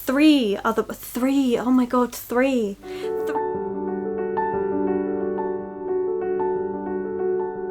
three, oh my god, three.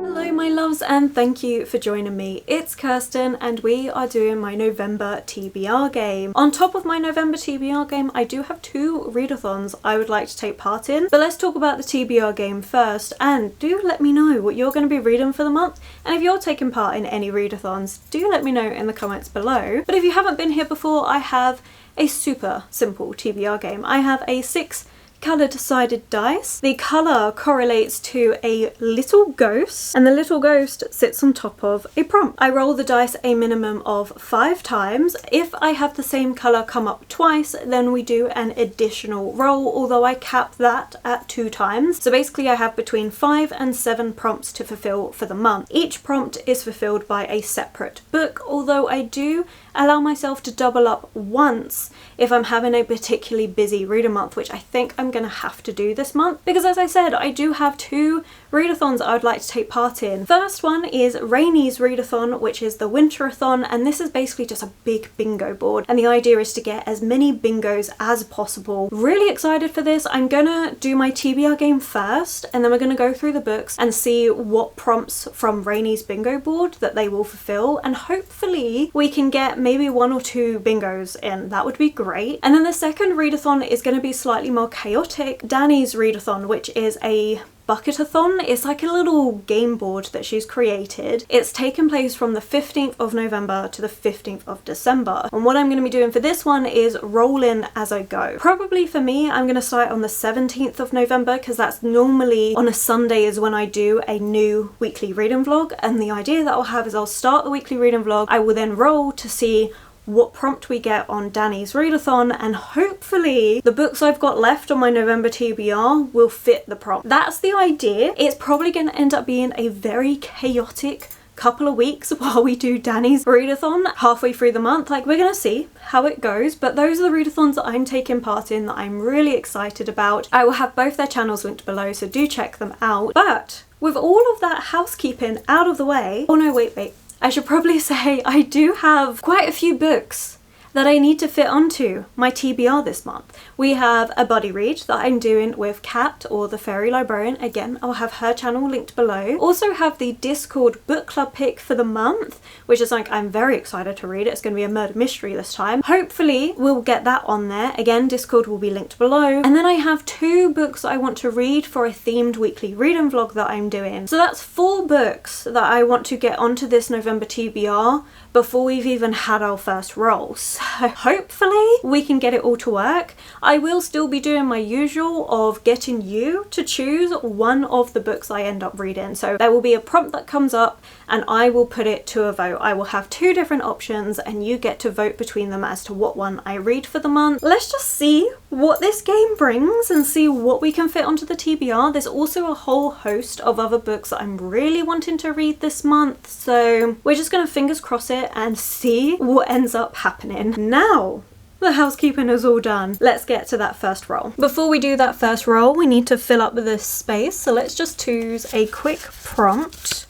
Hello my loves, and thank you for joining me. It's Kirsten and we are doing my November TBR game. On top of my November TBR game, I do have 2 readathons I would like to take part in, but let's talk about the TBR game first, and do let me know what you're going to be reading for the month, and if you're taking part in any readathons, do let me know in the comments below. But if you haven't been here before, I have a super simple TBR game. I have a 6 coloured sided dice. The colour correlates to a little ghost, and the little ghost sits on top of a prompt. I roll the dice a minimum of 5 times. If I have the same colour come up twice, then we do an additional roll, although I cap that at 2 times. So basically I have between 5 and 7 prompts to fulfill for the month. Each prompt is fulfilled by a separate book, although I do allow myself to double up once if I'm having a particularly busy reader month, which I think I'm going to have to do this month, because as I said, I do have 2 readathons I would like to take part in. First one is Rainy's readathon, which is the Winterathon, and this is basically just a big bingo board, and the idea is to get as many bingos as possible. Really excited for this. I'm gonna do my TBR game first, and then we're gonna go through the books and see what prompts from Rainy's bingo board that they will fulfill, and hopefully we can get maybe 1 or 2 bingos in. That would be great. And then the second readathon is going to be slightly more chaotic. Danny's readathon, which is a bucket-athon. It's like a little game board that she's created. It's taken place from the 15th of November to the 15th of December. And what I'm going to be doing for this one is rolling as I go. Probably for me, I'm going to start on the 17th of November because that's normally on a Sunday is when I do a new weekly reading vlog. And the idea that I'll have is I'll start the weekly reading vlog. I will then roll to see what prompt we get on Danny's readathon, and hopefully the books I've got left on my November TBR will fit the prompt. That's the idea. It's probably going to end up being a very chaotic couple of weeks while we do Danny's readathon halfway through the month. Like, we're gonna see how it goes, but those are the readathons that I'm taking part in that I'm really excited about. I will have both their channels linked below, so do check them out. But with all of that housekeeping out of the way, oh no, wait, I should probably say I do have quite a few books that I need to fit onto my TBR this month. We have a buddy read that I'm doing with Kat, or the Fairy Librarian. Again, I'll have her channel linked below. Also have the Discord book club pick for the month, which is like, I'm very excited to read it. It's going to be a murder mystery this time. Hopefully we'll get that on there. Again, Discord will be linked below. And then I have 2 books I want to read for a themed weekly reading vlog that I'm doing. So that's 4 books that I want to get onto this November TBR before we've even had our first roll. So hopefully we can get it all to work. I will still be doing my usual of getting you to choose one of the books I end up reading. So there will be a prompt that comes up and I will put it to a vote. I will have 2 different options and you get to vote between them as to what one I read for the month. Let's just see what this game brings and see what we can fit onto the TBR. There's also a whole host of other books that I'm really wanting to read this month, so we're just gonna fingers cross it and see what ends up happening. Now the housekeeping is all done, let's get to that first roll. Before we do that first roll, we need to fill up this space, so let's just choose a quick prompt.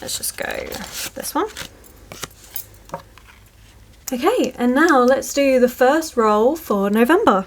Let's just go this one. Okay, and now let's do the first roll for November.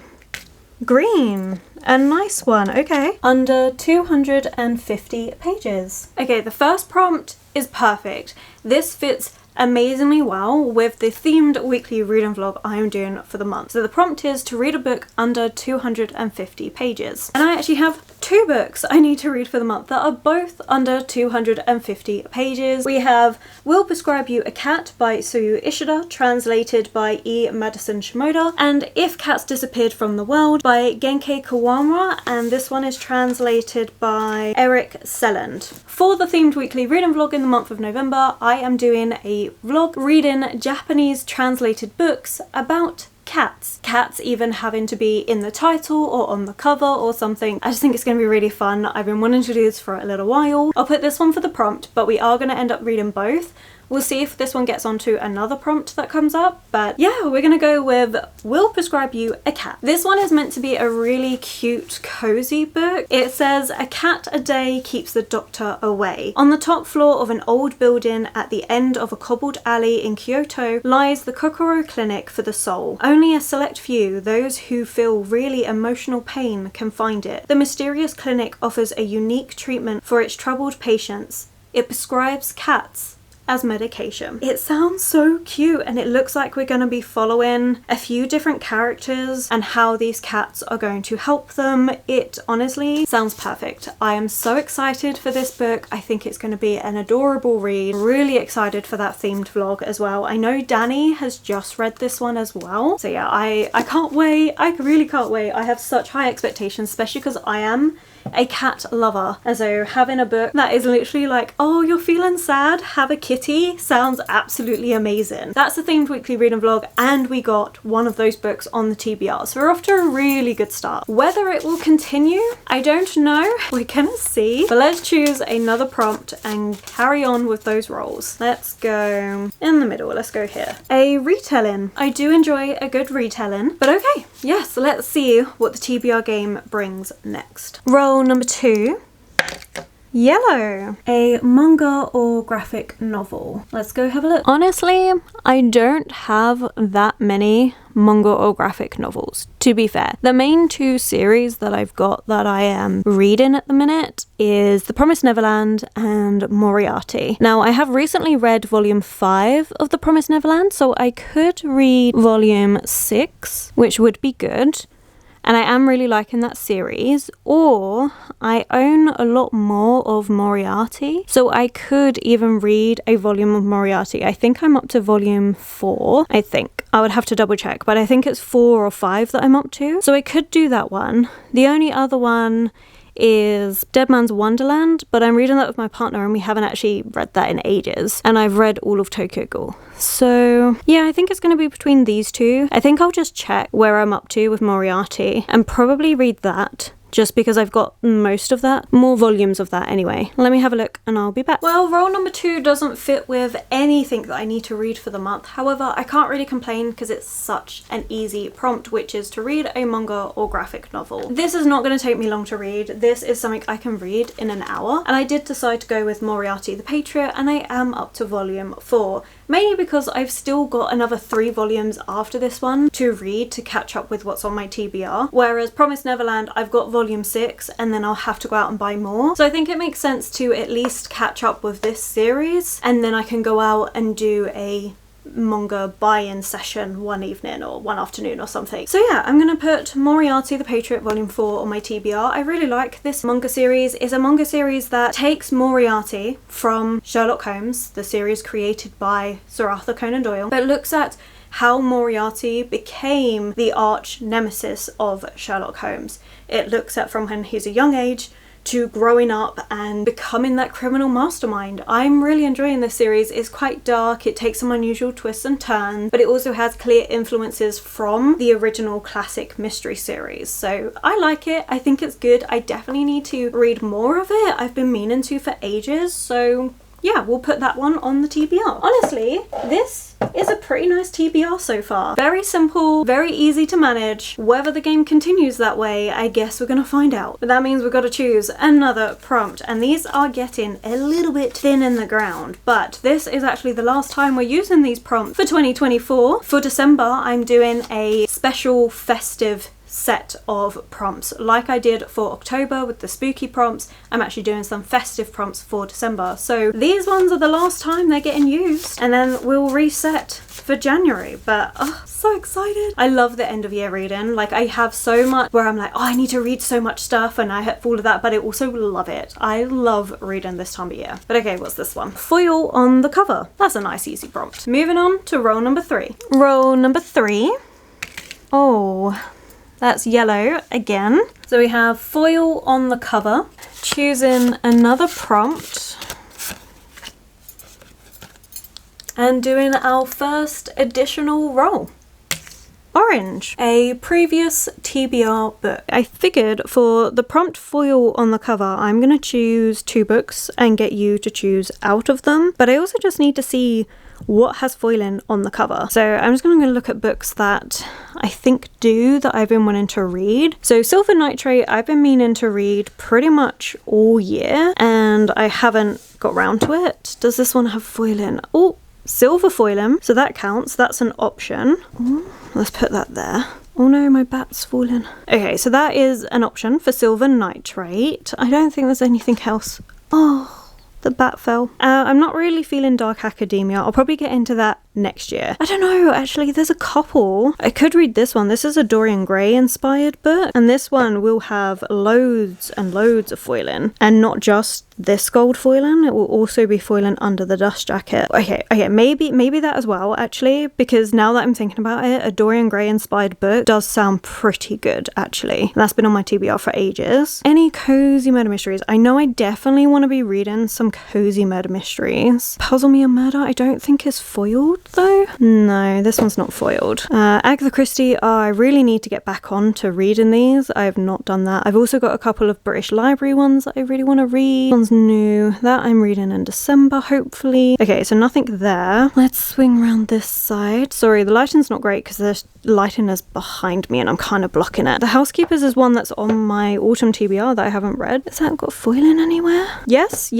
Green, a nice one, okay. Under 250 pages. Okay, the first prompt is perfect. This fits amazingly well with the themed weekly reading vlog I'm doing for the month. So the prompt is to read a book under 250 pages. And I actually have 2 books I need to read for the month that are both under 250 pages. We have Will Prescribe You a Cat by Suyu Ishida, translated by E. Madison Shimoda, and If Cats Disappeared from the World by Genki Kawamura, and this one is translated by Eric Selland. For the themed weekly reading vlog in the month of November, I am doing a vlog reading Japanese translated books about cats. Cats even having to be in the title or on the cover or something. I just think it's going to be really fun. I've been wanting to do this for a little while. I'll put this one for the prompt, but we are going to end up reading both. We'll see if this one gets onto another prompt that comes up, but yeah, we're gonna go with We'll Prescribe You a Cat. This one is meant to be a really cute, cozy book. It says, a cat a day keeps the doctor away. On the top floor of an old building at the end of a cobbled alley in Kyoto lies the Kokoro Clinic for the Soul. Only a select few, those who feel really emotional pain, can find it. The mysterious clinic offers a unique treatment for its troubled patients. It prescribes cats as medication. It sounds so cute, and it looks like we're going to be following a few different characters and how these cats are going to help them. It honestly sounds perfect. I am so excited for this book. I think it's going to be an adorable read. Really excited for that themed vlog as well. I know Danny has just read this one as well. So yeah, I can't wait. I really can't wait. I have such high expectations, especially because I am a cat lover, and so having a book that is literally like, oh, you're feeling sad, have a kitty, sounds absolutely amazing. That's the themed weekly reading vlog, and we got one of those books on the TBR, so we're off to a really good start. Whether it will continue, I don't know. We're gonna see, but let's choose another prompt and carry on with those rolls. Let's go in the middle. Let's go here. A retelling. I do enjoy a good retelling, but okay, yes, let's see what the TBR game brings next. Roll number 2. Yellow. A manga or graphic novel. Let's go have a look. Honestly, I don't have that many manga or graphic novels, to be fair. The main 2 series that I've got that I am reading at the minute is The Promised Neverland and Moriarty. Now, I have recently read volume 5 of The Promised Neverland, so I could read volume 6, which would be good. And I am really liking that series, or I own a lot more of Moriarty, so I could even read a volume of Moriarty. I think I'm up to volume 4, I think. I would have to double check, but I think it's 4 or 5 that I'm up to. So I could do that one. The only other one is Dead Man's Wonderland, but I'm reading that with my partner and we haven't actually read that in ages, and I've read all of Tokyo Ghoul. So yeah, I think it's going to be between these 2. I think I'll just check where I'm up to with Moriarty and probably read that, just because I've got most of that, more volumes of that anyway. Let me have a look and I'll be back. Well, roll number 2 doesn't fit with anything that I need to read for the month. However, I can't really complain because it's such an easy prompt, which is to read a manga or graphic novel. This is not going to take me long to read. This is something I can read in an hour, and I did decide to go with Moriarty the Patriot, and I am up to volume 4. Mainly because I've still got another 3 volumes after this one to read to catch up with what's on my TBR. Whereas Promised Neverland, I've got volume 6 and then I'll have to go out and buy more. So I think it makes sense to at least catch up with this series, and then I can go out and do a manga buy-in session one evening or one afternoon or something. So yeah, I'm gonna put Moriarty the Patriot volume 4 on my TBR. I really like this manga series. It's a manga series that takes Moriarty from Sherlock Holmes, the series created by Sir Arthur Conan Doyle, but looks at how Moriarty became the arch nemesis of Sherlock Holmes. It looks at from when he's a young age to growing up and becoming that criminal mastermind. I'm really enjoying this series. It's quite dark, it takes some unusual twists and turns, but it also has clear influences from the original classic mystery series. So I like it, I think it's good. I definitely need to read more of it. I've been meaning to for ages, so yeah, we'll put that one on the TBR. Honestly, this is a pretty nice TBR so far. Very simple, very easy to manage. Whether the game continues that way, I guess we're gonna find out. But that means we've got to choose another prompt, and these are getting a little bit thin in the ground, but this is actually the last time we're using these prompts for 2024. For December, I'm doing a special festive set of prompts. Like I did for October with the spooky prompts, I'm actually doing some festive prompts for December. So these ones are the last time they're getting used, and then we'll reset for January. But oh, so excited. I love the end of year reading. Like, I have so much where I'm like, oh, I need to read so much stuff, and I have all of that, but I also love it. I love reading this time of year. But okay, what's this one? Foil on the cover. That's a nice easy prompt. Moving on to roll number 3. Roll number 3. Oh, that's yellow again. So we have foil on the cover. Choosing another prompt and doing our first additional roll. Orange, a previous TBR book. I figured for the prompt foil on the cover, I'm going to choose 2 books and get you to choose out of them. But I also just need to see what has foiling on the cover. So I'm just going to look at books that I think do, that I've been wanting to read. So Silver Nitrate, I've been meaning to read pretty much all year and I haven't got round to it. Does this one have foiling? Oh, silver foiling, so that counts. That's an option. Ooh, let's put that there. Oh no, my bat's fallen. Okay, so that is an option for Silver Nitrate. I don't think there's anything else. Oh, the bat fell. I'm not really feeling Dark Academia. I'll probably get into that next year. I don't know, actually there's a couple. I could read this one. This is a Dorian Gray inspired book, and this one will have loads and loads of foiling, and not just this gold foiling, it will also be foiling under the dust jacket. Okay, maybe that as well, actually, because now that I'm thinking about it, a Dorian Gray inspired book does sound pretty good, actually. And that's been on my TBR for ages. Any cozy murder mysteries? I know I definitely want to be reading some cozy murder mysteries. Puzzle Me a Murder, I don't think is foiled though. No, this one's not foiled. Agatha Christie, I really need to get back on to reading these. I have not done that. I've also got a couple of British Library ones that I really want to read. One's new, that I'm reading in December, hopefully. Okay, so nothing there. Let's swing around this side. Sorry, the lighting's not great because the lighting is behind me and I'm kind of blocking it. The Housekeepers is one that's on my autumn TBR that I haven't read. Has that got foiling anywhere? Yes,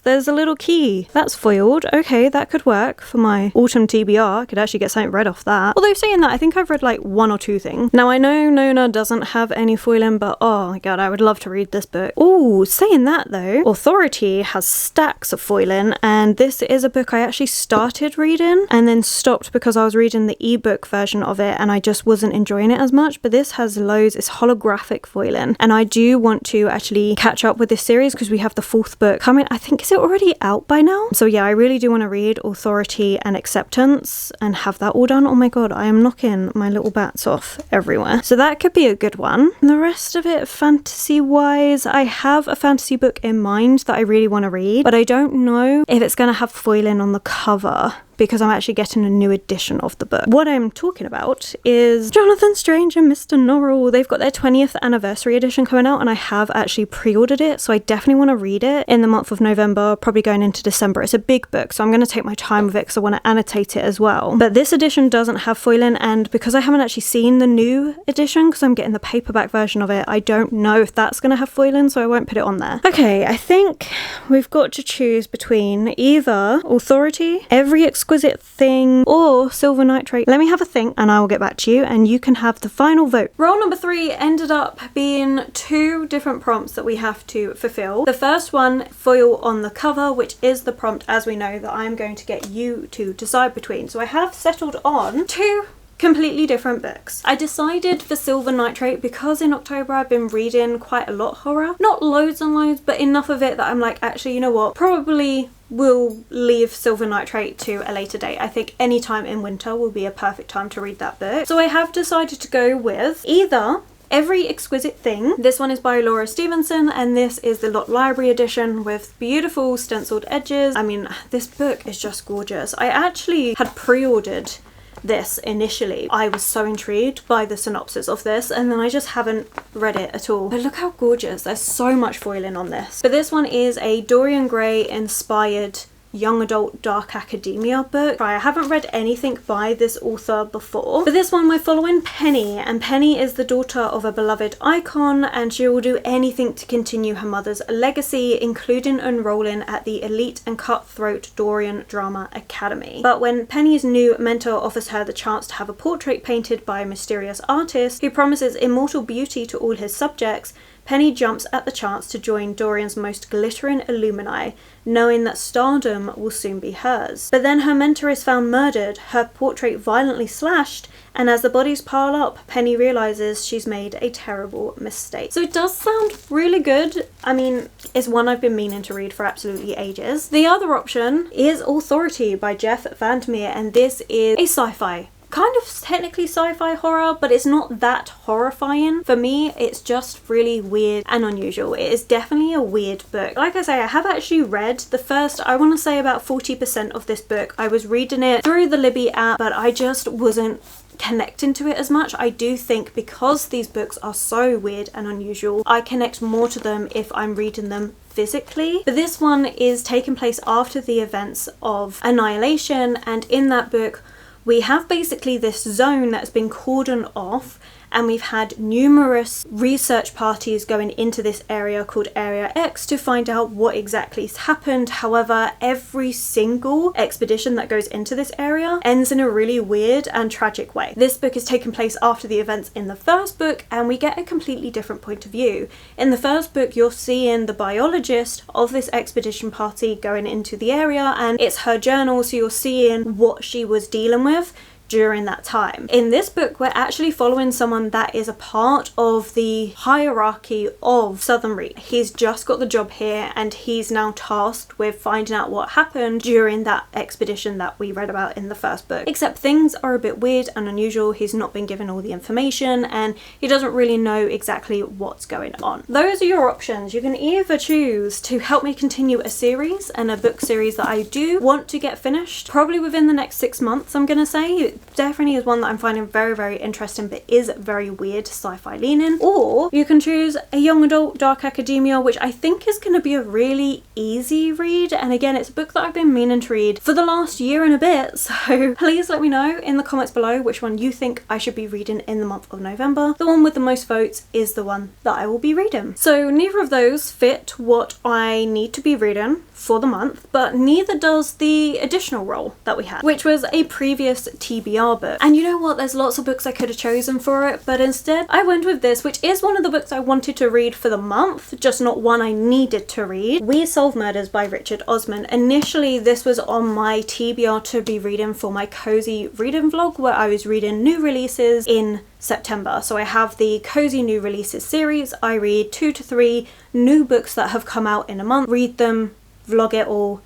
there's a little key. That's foiled. Okay, that could work for my autumn TBR. I could actually get something read off that. Although saying that, I think I've read like 1 or 2 things. Now I know Nona doesn't have any foiling, but oh my god, I would love to read this book. Oh, saying that though, Authority has stacks of foiling, and this is a book I actually started reading and then stopped because I was reading the ebook version of it and I just wasn't enjoying it as much. But this has loads, it's holographic foiling, and I do want to actually catch up with this series because we have the 4th book coming. I think, is it already out by now? So yeah, I really do want to read Authority and Acceptance and have that all done. Oh my god, I am knocking my little bats off everywhere. So that could be a good one. And the rest of it, fantasy wise, I have a fantasy book in mind that I really want to read, but I don't know if it's going to have foiling on the cover because I'm actually getting a new edition of the book. What I'm talking about is Jonathan Strange and Mr. Norl. They've got their 20th anniversary edition coming out and I have actually pre-ordered it, so I definitely want to read it in the month of November, probably going into December. It's a big book, so I'm going to take my time with it because I want to annotate it as well. But this edition doesn't have foiling, and because I haven't actually seen the new edition, because I'm getting the paperback version of it, I don't know if that's going to have foiling, so I won't put it on there. Okay, I think we've got to choose between either Authority, Every Exquisite Thing, or Silver Nitrate. Let me have a think and I will get back to you and you can have the final vote. Roll number 3 ended up being 2 different prompts that we have to fulfill. The first one, foil on the cover, which is the prompt, as we know, that I'm going to get you to decide between. So I have settled on 2 completely different books. I decided for Silver Nitrate because in October I've been reading quite a lot horror. Not loads and loads, but enough of it that I'm like, actually, you know what? Probably will leave Silver Nitrate to a later date. I think any time in winter will be a perfect time to read that book. So I have decided to go with either Every Exquisite Thing. This one is by Laura Stevenson and this is the Lot Library edition with beautiful stenciled edges. I mean, this book is just gorgeous. I actually had pre-ordered this initially. I was so intrigued by the synopsis of this and then I just haven't read it at all. But look how gorgeous. There's so much foiling on this. But this one is a Dorian Gray inspired young adult dark academia book. I haven't read anything by this author before. For this one we're following Penny, and Penny is the daughter of a beloved icon and she will do anything to continue her mother's legacy, including enrolling at the elite and cutthroat Dorian Drama Academy. But when Penny's new mentor offers her the chance to have a portrait painted by a mysterious artist who promises immortal beauty to all his subjects, Penny jumps at the chance to join Dorian's most glittering alumni, knowing that stardom will soon be hers. But then her mentor is found murdered, her portrait violently slashed, and as the bodies pile up, Penny realises she's made a terrible mistake. So it does sound really good. I mean, it's one I've been meaning to read for absolutely ages. The other option is Authority by Jeff Vandermeer, and this is a sci-fi. Kind of technically sci-fi horror, but it's not that horrifying. For me, it's just really weird and unusual. It is definitely a weird book. Like I say, I have actually read the first, I want to say about 40% of this book. I was reading it through the Libby app, but I just wasn't connecting to it as much. I do think because these books are so weird and unusual, I connect more to them if I'm reading them physically. But this one is taking place after the events of Annihilation, and in that book we have basically this zone that's been cordoned off, and we've had numerous research parties going into this area called Area X to find out what exactly has happened. However, every single expedition that goes into this area ends in a really weird and tragic way. This book is taking place after the events in the first book, and we get a completely different point of view. In the first book, you're seeing the biologist of this expedition party going into the area, and it's her journal, so you're seeing what she was dealing with during that time. In this book, we're actually following someone that is a part of the hierarchy of Southern Reed. He's just got the job here, and he's now tasked with finding out what happened during that expedition that we read about in the first book. Except things are a bit weird and unusual. He's not been given all the information, and he doesn't really know exactly what's going on. Those are your options. You can either choose to help me continue a series, and a book series that I do want to get finished probably within the next 6 months, I'm gonna say. Definitely is one that I'm finding very, very interesting, but is very weird, sci-fi leaning. Or you can choose a young adult dark academia, which I think is going to be a really easy read. And again, it's a book that I've been meaning to read for the last year and a bit. So please let me know in the comments below which one you think I should be reading in the month of November. The one with the most votes is the one that I will be reading. So neither of those fit what I need to be reading for the month, but neither does the additional role that we had, which was a previous TBR book. And you know what, there's lots of books I could have chosen for it, but instead I went with this, which is one of the books I wanted to read for the month, just not one I needed to read. We Solve Murders by Richard Osman. Initially this was on my TBR to be reading for my cozy reading vlog, where I was reading new releases in September. So I have the cozy new releases series. I read 2 to 3 new books that have come out in a month, read them, vlog it all,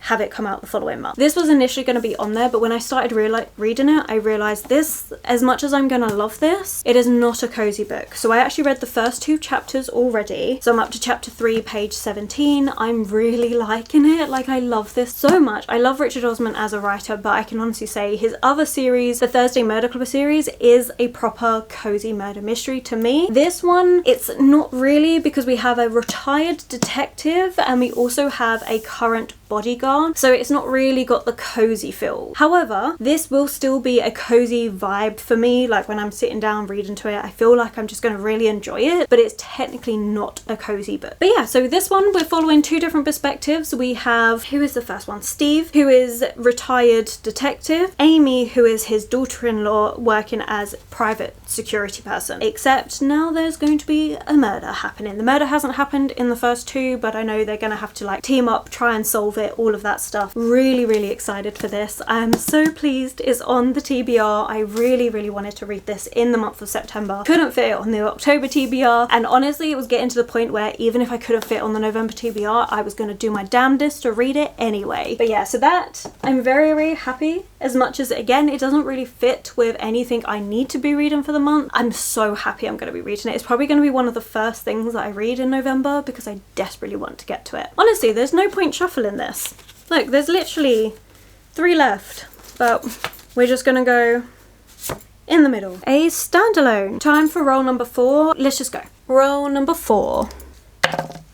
have it come out the following month. This was initially going to be on there, but when I started reading it, I realised this, as much as I'm going to love this, it is not a cozy book. So I actually read the first 2 chapters already. So I'm up to chapter 3, page 17. I'm really liking it. Like, I love this so much. I love Richard Osman as a writer, but I can honestly say his other series, the Thursday Murder Club series, is a proper cozy murder mystery to me. This one, it's not really, because we have a retired detective and we also have a current bodyguard, so it's not really got the cozy feel. However, this will still be a cozy vibe for me. Like, when I'm sitting down reading to it, I feel like I'm just going to really enjoy it, but it's technically not a cozy book. But yeah, so this one we're following 2 different perspectives. We have, who is the first one? Steve, who is retired detective, Amy, who is his daughter-in-law working as private security person. Except now there's going to be a murder happening. The murder hasn't happened in the first 2, but I know they're going to have to like team up, try and solve it, all of that stuff. Really, really excited for this. I'm so pleased it's on the TBR. I really, really wanted to read this in the month of September. Couldn't fit it on the October TBR, and honestly it was getting to the point where even if I couldn't fit on the November TBR, I was going to do my damnedest to read it anyway. But yeah, so that, I'm very, very happy. As much as, again, it doesn't really fit with anything I need to be reading for the month, I'm so happy I'm going to be reading it. It's probably going to be one of the first things that I read in November because I desperately want to get to it. Honestly, there's no point shuffling this. Look, there's literally 3 left, but we're just gonna go in the middle. A standalone. Time for roll number 4. Let's just go. Roll number 4.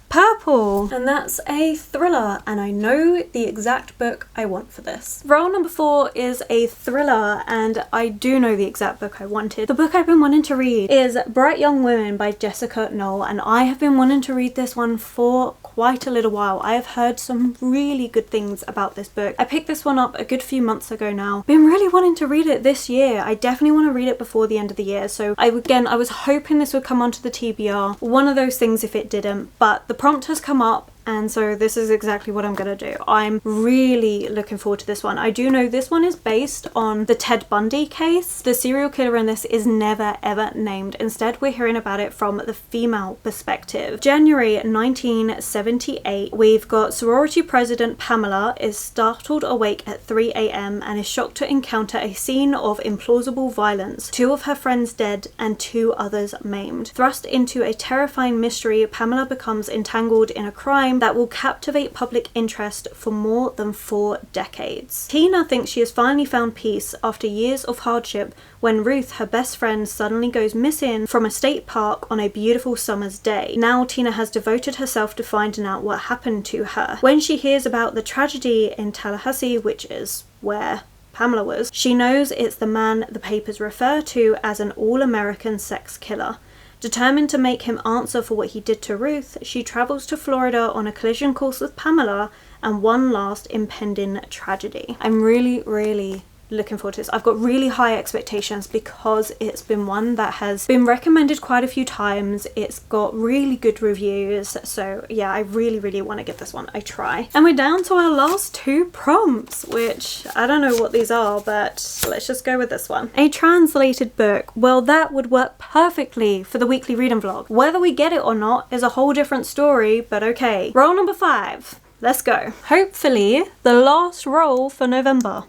Purple, and that's a thriller, and I know the exact book I want for this. Roll number 4 is a thriller, and I do know the exact book I wanted. The book I've been wanting to read is Bright Young Women by Jessica Norl, and I have been wanting to read this one for quite a little while. I have heard some really good things about this book. I picked this one up a good few months ago now. Been really wanting to read it this year. I definitely want to read it before the end of the year, so I was hoping this would come onto the TBR. One of those things if it didn't, but the prompt has come up, and so this is exactly what I'm gonna do. I'm really looking forward to this one. I do know this one is based on the Ted Bundy case. The serial killer in this is never ever named. Instead, we're hearing about it from the female perspective. January 1978, we've got sorority president Pamela is startled awake at 3 a.m. and is shocked to encounter a scene of implausible violence. 2 of her friends dead and 2 others maimed. Thrust into a terrifying mystery, Pamela becomes entangled in a crime crime that will captivate public interest for more than 4 decades. Tina thinks she has finally found peace after years of hardship when Ruth, her best friend, suddenly goes missing from a state park on a beautiful summer's day. Now Tina has devoted herself to finding out what happened to her. When she hears about the tragedy in Tallahassee, which is where Pamela was, she knows it's the man the papers refer to as an all-American sex killer. Determined to make him answer for what he did to Ruth, she travels to Florida on a collision course with Pamela and one last impending tragedy. I'm really looking forward to this. I've got really high expectations because it's been one that has been recommended quite a few times. It's got really good reviews, so yeah, I really want to give this one a try. And we're down to our last 2 prompts, which I don't know what these are, but let's just go with this one. A translated book. Well, that would work perfectly for the weekly reading vlog. Whether we get it or not is a whole different story, but okay. Roll number 5. Let's go. Hopefully the last roll for November.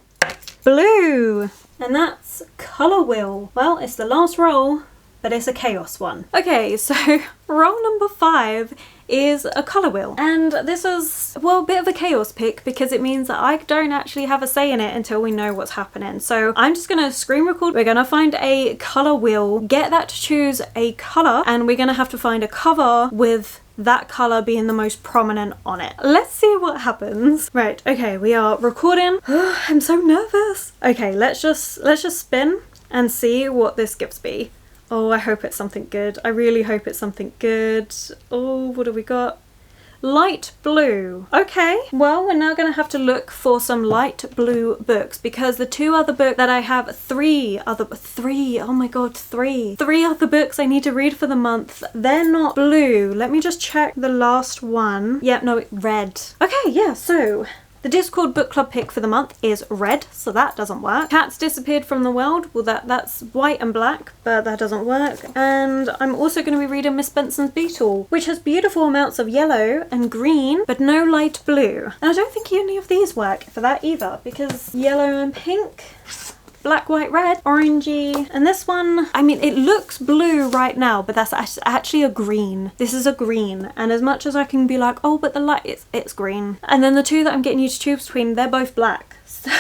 Blue, and that's Colour Wheel. Well, it's the last roll, but it's a chaos one. Okay, so roll number 5 is a colour wheel, and this is, well, a bit of a chaos pick because it means that I don't actually have a say in it until we know what's happening. So I'm just gonna screen record. We're gonna find a colour wheel, get that to choose a colour, and we're gonna have to find a cover with that colour being the most prominent on it. Let's see what happens. Right, okay, we are recording. I'm so nervous. Okay, let's just spin and see what this gives me. Oh, I hope it's something good. I really hope it's something good. Oh, what have we got? Light blue. Okay, well, we're now gonna have to look for some light blue books because the 2 other books that I have, 3 other books I need to read for the month, they're not blue. Let me just check the last one. Yep, no, red. Okay, yeah, so the Discord book club pick for the month is red, so that doesn't work. Cats Disappeared from the World, well that's white and black, but that doesn't work. And I'm also going to be reading Miss Benson's Beetle, which has beautiful amounts of yellow and green, but no light blue. And I don't think any of these work for that either, because yellow and pink, black, white, red, orangey, and this one, I mean, it looks blue right now, but that's actually a green. This is a green, and as much as I can be like, oh, but the light, it's green. And then the 2 that I'm getting you to choose between, they're both black. So,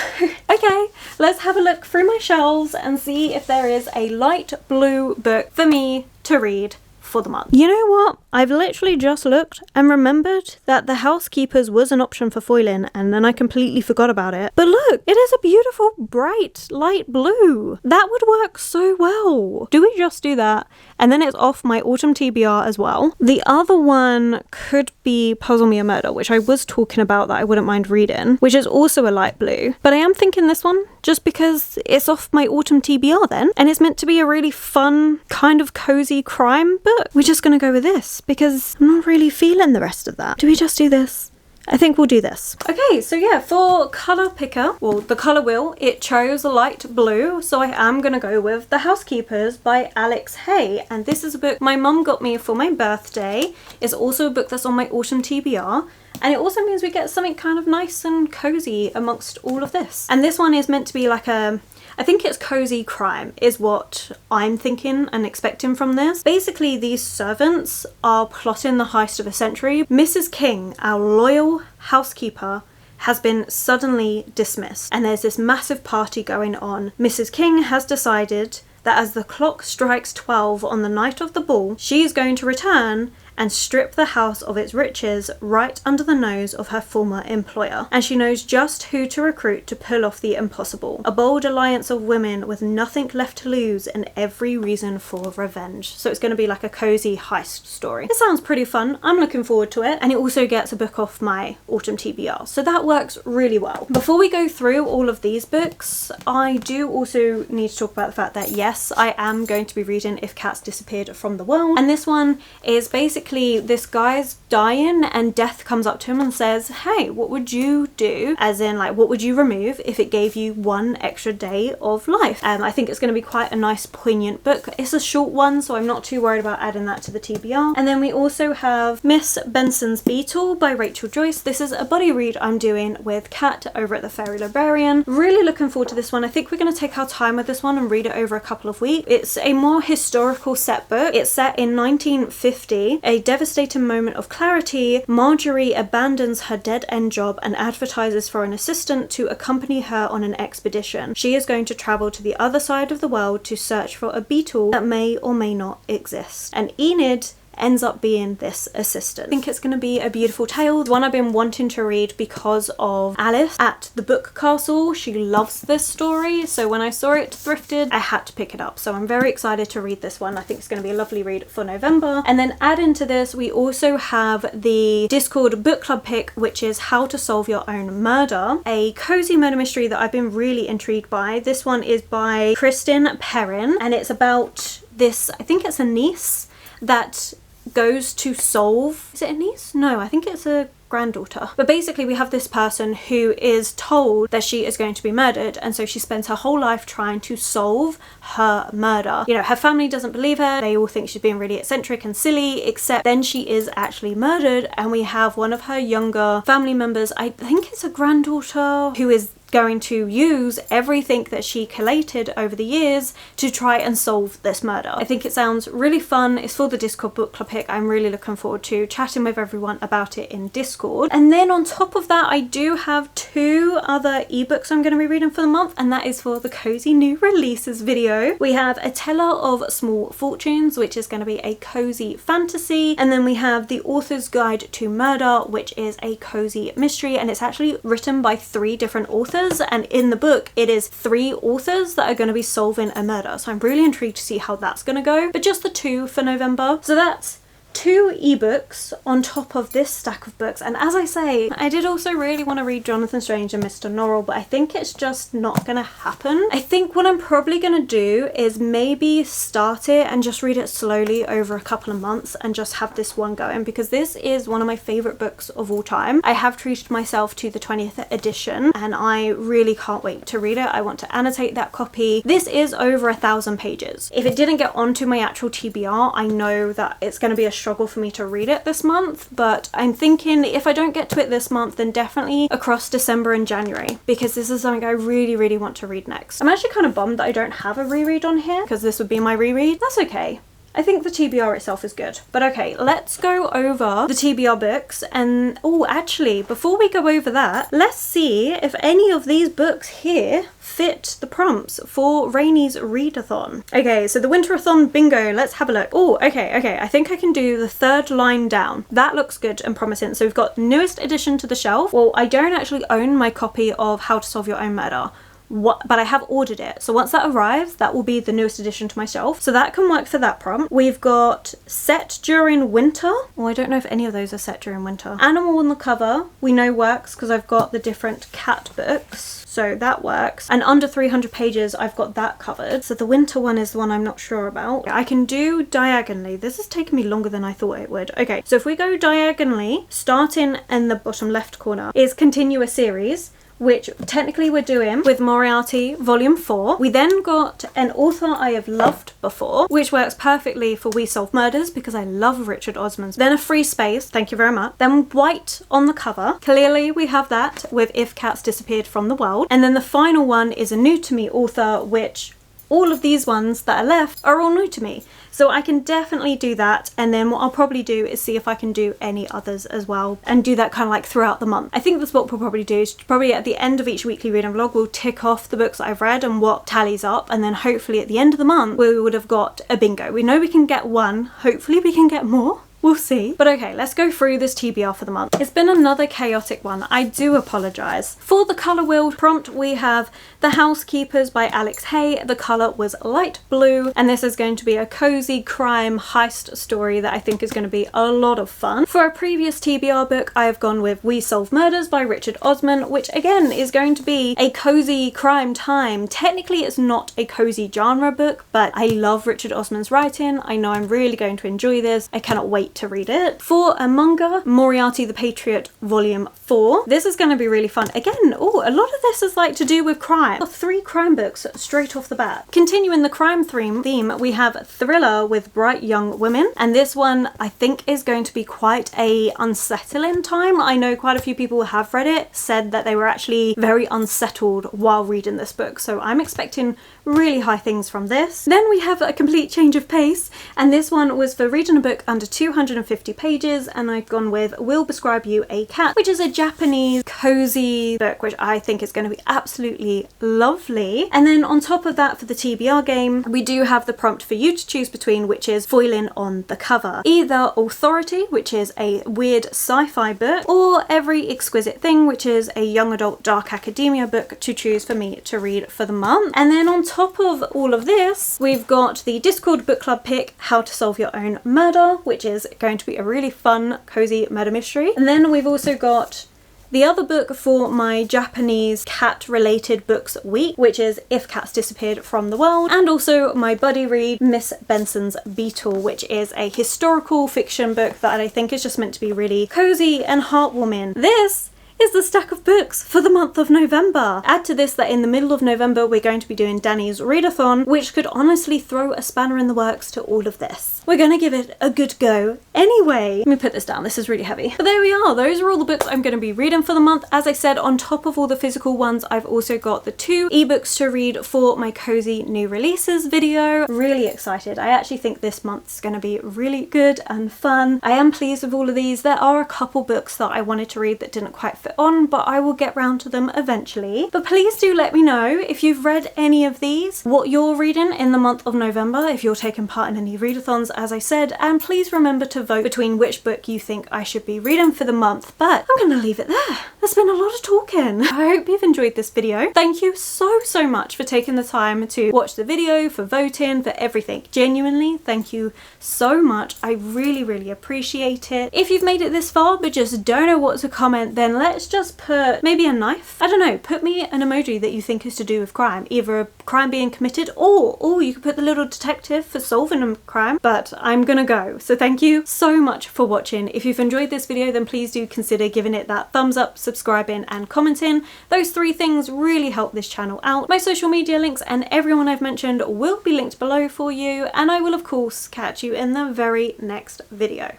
okay, let's have a look through my shelves and see if there is a light blue book for me to read for the month. You know what? I've literally just looked and remembered that the Housekeepers was an option for foiling, and then I completely forgot about it. But look, it is a beautiful, bright, light blue. That would work so well. Do we just do that? And then it's off my autumn TBR as well. The other one could be Puzzle Me a Murder, which I was talking about that I wouldn't mind reading, which is also a light blue. But I am thinking this one, just because it's off my autumn TBR then, and it's meant to be a really fun, kind of cozy crime book. We're just gonna go with this because I'm not really feeling the rest of that. Do we just do this? I think we'll do this. Okay, so yeah, for colour picker, well, the colour wheel, it chose a light blue, so I am gonna go with The Housekeepers by Alex Hay, and this is a book my mum got me for my birthday. It's also a book that's on my autumn TBR, and it also means we get something kind of nice and cozy amongst all of this. And this one is meant to be like a, I think it's cozy crime is what I'm thinking and expecting from this. Basically, these servants are plotting the heist of a century. Mrs. King, our loyal housekeeper, has been suddenly dismissed, and there's this massive party going on. Mrs. King has decided that as the clock strikes 12 on the night of the ball, she is going to return and strip the house of its riches right under the nose of her former employer. And she knows just who to recruit to pull off the impossible. A bold alliance of women with nothing left to lose and every reason for revenge. So it's going to be like a cozy heist story. It sounds pretty fun. I'm looking forward to it. And it also gets a book off my autumn TBR. So that works really well. Before we go through all of these books, I do also need to talk about the fact that yes, I am going to be reading If Cats Disappeared from the World. And this one is basically this guy's dying and death comes up to him and says, hey, what would you do? As in, like, what would you remove if it gave you 1 extra day of life? I think it's going to be quite a nice poignant book. It's a short one, so I'm not too worried about adding that to the TBR. And then we also have Miss Benson's Beetle by Rachel Joyce. This is a buddy read I'm doing with Kat over at the Fairy Librarian. Really looking forward to this one. I think we're going to take our time with this one and read it over a couple of weeks. It's a more historical set book. It's set in 1950, a a devastating moment of clarity, Marjorie abandons her dead-end job and advertises for an assistant to accompany her on an expedition. She is going to travel to the other side of the world to search for a beetle that may or may not exist. And Enid ends up being this assistant. I think it's going to be a beautiful tale, one I've been wanting to read because of Alice at the Book Castle. She loves this story, so when I saw it thrifted, I had to pick it up. So I'm very excited to read this one. I think it's going to be a lovely read for November. And then add into this, we also have the Discord book club pick, which is How to Solve Your Own Murder, a cozy murder mystery that I've been really intrigued by. This one is by Kristen Perrin, and it's about this, I think it's a niece that goes to solve, is it a niece? No, I think it's a granddaughter. But basically we have this person who is told that she is going to be murdered, and so she spends her whole life trying to solve her murder. You know, her family doesn't believe her, they all think she's being really eccentric and silly, except then she is actually murdered, and we have one of her younger family members, I think it's a granddaughter, who is going to use everything that she collated over the years to try and solve this murder. I think it sounds really fun. It's for the Discord book club pick. I'm really looking forward to chatting with everyone about it in Discord. And then on top of that, I do have 2 other ebooks I'm going to be reading for the month, and that is for the cozy new releases video. We have A Teller of Small Fortunes, which is going to be a cozy fantasy, and then we have The Author's Guide to Murder, which is a cozy mystery, and it's actually written by 3 different authors, and in the book it is 3 authors that are going to be solving a murder, so I'm really intrigued to see how that's going to go. But just the 2 for November, so that's 2 ebooks on top of this stack of books. And as I say, I did also really want to read Jonathan Strange and Mr. Norl, but I think it's just not gonna happen. I think what I'm probably gonna do is maybe start it and just read it slowly over a couple of months and just have this one going, because this is one of my favorite books of all time. I have treated myself to the 20th edition and I really can't wait to read it. I want to annotate that copy. This is over 1,000 pages. If it didn't get onto my actual TBR, I know that it's going to be a struggle for me to read it this month, but I'm thinking if I don't get to it this month, then definitely across December and January, because this is something I really want to read next. I'm actually kind of bummed that I don't have a reread on here, because this would be my reread. That's okay. I think the TBR itself is good. But okay, let's go over the TBR books. And oh, actually, before we go over that, let's see if any of these books here fit the prompts for Rainy's readathon. Okay, so the Winterathon bingo, let's have a look. Oh, okay, I think I can do the 3rd line down. That looks good and promising. So we've got newest addition to the shelf. Well, I don't actually own my copy of How to Solve Your Own Murder. But I have ordered it, so once that arrives, that will be the newest addition to my shelf, so that can work for that prompt. We've got set during winter. Well, I don't know if any of those are set during winter. Animal on the cover we know works because I've got the different cat books, so that works. And under 300 pages, I've got that covered. So the winter one is the one I'm not sure about. I can do diagonally. This has taken me longer than I thought it would. Okay, so if we go diagonally, starting in the bottom left corner is continue a series, which technically we're doing with Moriarty Volume 4. We then got an author I have loved before, which works perfectly for We Solve Murders because I love Richard Osman's. Then a free space, thank you very much. Then white on the cover. Clearly we have that with If Cats Disappeared from the World. And then the final one is a new to me author, which all of these ones that are left are all new to me. So I can definitely do that, and then what I'll probably do is see if I can do any others as well and do that kind of like throughout the month. I think that's what we'll probably do, is probably at the end of each weekly reading vlog we'll tick off the books that I've read and what tallies up, and then hopefully at the end of the month we would have got a bingo. We know we can get one, hopefully we can get more. We'll see. But okay, let's go through this TBR for the month. It's been another chaotic one. I do apologise. For the colour wheel prompt, we have The Housekeepers by Alex Hay. The colour was light blue, and this is going to be a cozy crime heist story that I think is going to be a lot of fun. For a previous TBR book, I have gone with We Solve Murders by Richard Osman, which again is going to be a cozy crime time. Technically, it's not a cozy genre book, but I love Richard Osman's writing. I know I'm really going to enjoy this. I cannot wait to read it. For a manga, Moriarty the Patriot Volume 4. This is going to be really fun. Again, oh, a lot of this is like to do with crime. 3 crime books straight off the bat. Continuing the crime theme, we have Thriller with Bright Young Women, and this one I think is going to be quite a unsettling time. I know quite a few people who have read it said that they were actually very unsettled while reading this book, so I'm expecting really high things from this. Then we have a complete change of pace, and this one was for reading a book under 200 250 pages, and I've gone with Will Prescribe You a Cat, which is a Japanese cozy book, which I think is going to be absolutely lovely. And then on top of that, for the TBR game, we do have the prompt for you to choose between, which is foiling on the cover. Either Authority, which is a weird sci-fi book, or Every Exquisite Thing, which is a young adult dark academia book to choose for me to read for the month. And then on top of all of this, we've got the Discord book club pick, How to Solve Your Own Murder, which is going to be a really fun, cozy murder mystery. And then we've also got the other book for my Japanese cat-related books week, which is If Cats Disappeared from the World, and also my buddy read, Miss Benson's Beetle, which is a historical fiction book that I think is just meant to be really cozy and heartwarming. This is the stack of books for the month of November. Add to this that in the middle of November we're going to be doing Danny's Readathon, which could honestly throw a spanner in the works to all of this. We're gonna give it a good go anyway. Let me put this down, this is really heavy. But there we are, those are all the books I'm gonna be reading for the month. As I said, on top of all the physical ones, I've also got the 2 ebooks to read for my cozy new releases video. Really excited. I actually think this month's gonna be really good and fun. I am pleased with all of these. There are a couple books that I wanted to read that didn't quite fit on, but I will get round to them eventually. But please do let me know if you've read any of these, what you're reading in the month of November, if you're taking part in any readathons, as I said, and please remember to vote between which book you think I should be reading for the month. But I'm gonna leave it there. There's been a lot of talking. I hope you've enjoyed this video. Thank you so much for taking the time to watch the video, for voting, for everything. Genuinely, thank you so much. I really appreciate it. If you've made it this far but just don't know what to comment, then let's just put maybe a knife. I don't know, put me an emoji that you think is to do with crime, either a crime being committed, or you could put the little detective for solving a crime. But I'm gonna go. So thank you so much for watching. If you've enjoyed this video, then please do consider giving it that thumbs up, subscribing and commenting. Those 3 things really help this channel out. My social media links and everyone I've mentioned will be linked below for you, and I will of course catch you in the very next video.